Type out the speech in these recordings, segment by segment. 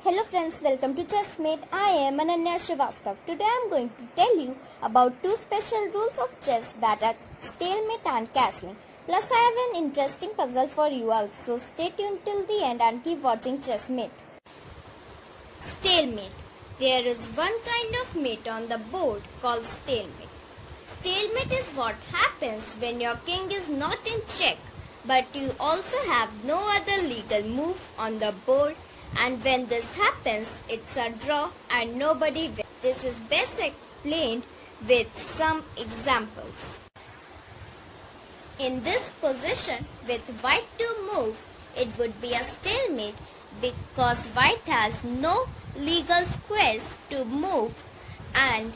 Hello friends, welcome to Chessmate. I am Ananya Srivastav. Today I am going to tell you about two special rules of chess that are stalemate and castling. Plus I have an interesting puzzle for you also. Stay tuned till the end and keep watching Chessmate. Stalemate. There is one kind of mate on the board called stalemate. Stalemate is what happens when your king is not in check, but you also have no other legal move on the board. And when this happens, it's a draw and nobody wins. This is best explained with some examples. In this position, with white to move, it would be a stalemate because white has no legal squares to move and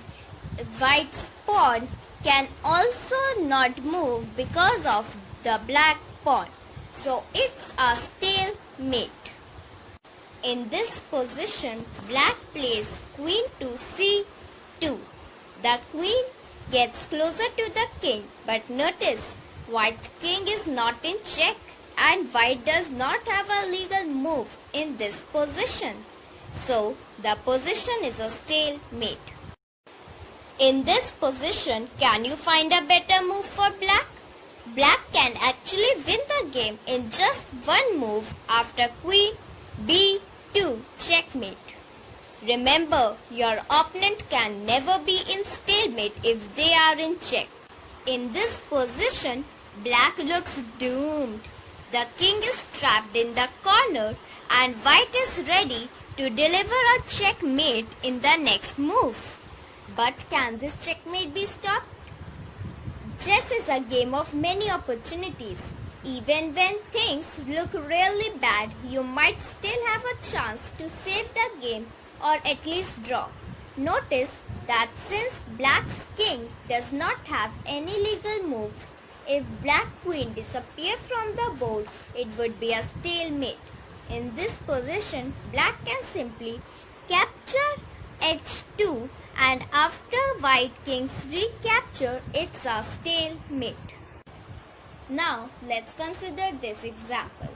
white's pawn can also not move because of the black pawn. So it's a stalemate. In this position, black plays queen to c2. The queen gets closer to the king, but notice white king is not in check and white does not have a legal move in this position. So, the position is a stalemate. In this position, can you find a better move for black? Black can actually win the game in just one move after queen b2 checkmate. Remember, your opponent can never be in stalemate if they are in check. In this position, black looks doomed. The king is trapped in the corner and white is ready to deliver a checkmate in the next move. But can this checkmate be stopped? Chess is a game of many opportunities. Even when things look really bad, you might still have a chance to save the game or at least draw. Notice that since black's king does not have any legal moves, if black queen disappears from the board, it would be a stalemate. In this position, black can simply capture h2 and after white king's recapture, it's a stalemate. Now, let's consider this example.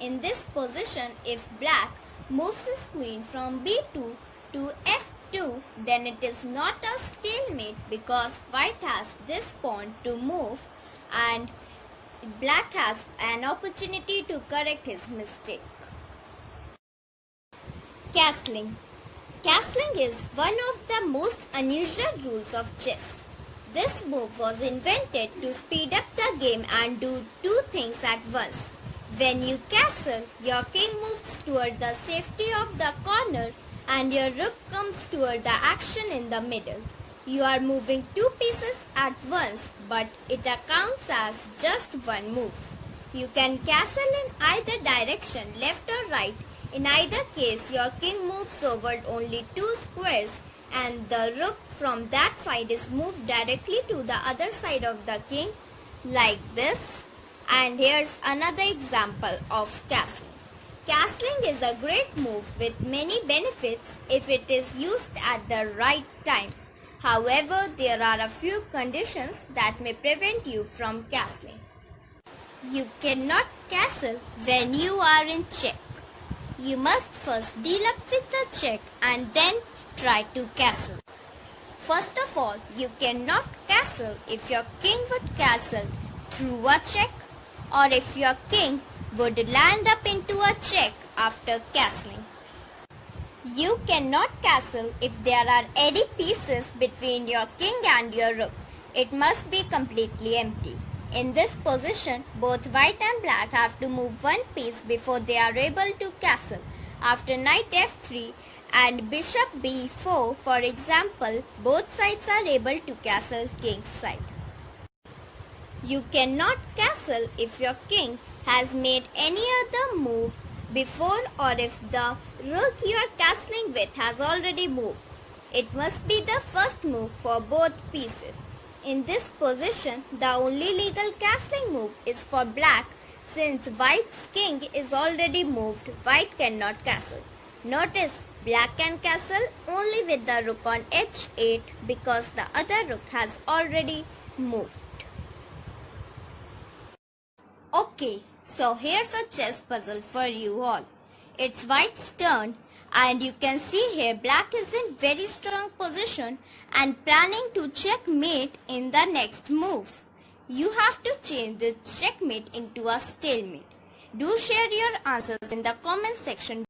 In this position, if black moves his queen from b2 to f2, then it is not a stalemate because white has this pawn to move and black has an opportunity to correct his mistake. Castling. Castling is one of the most unusual rules of chess. This move was invented to speed up the game and do two things at once. When you castle, your king moves toward the safety of the corner and your rook comes toward the action in the middle. You are moving two pieces at once, but it accounts as just one move. You can castle in either direction, left or right. In either case, your king moves over only two squares and the rook from that side is moved directly to the other side of the king like this. And here's another example of castling. Castling is a great move with many benefits if it is used at the right time. However, there are a few conditions that may prevent you from castling. You cannot castle when you are in check. You must first deal up with the check and then try to castle. First of all, you cannot castle if your king would castle through a check or if your king would land up into a check after castling. You cannot castle if there are any pieces between your king and your rook. It must be completely empty. In this position, both white and black have to move one piece before they are able to castle. After knight f3 and bishop b4, for example, both sides are able to castle king's side. You cannot castle if your king has made any other move before or if the rook you are castling with has already moved. It must be the first move for both pieces. In this position, the only legal castling move is for black. Since white's king is already moved, white cannot castle. Notice, black can castle only with the rook on h8 because the other rook has already moved. Okay, so here's a chess puzzle for you all. It's white's turn And you can see here black is in very strong position and planning to checkmate in the next move. You have to change this checkmate into a stalemate. Do share your answers in the comment section.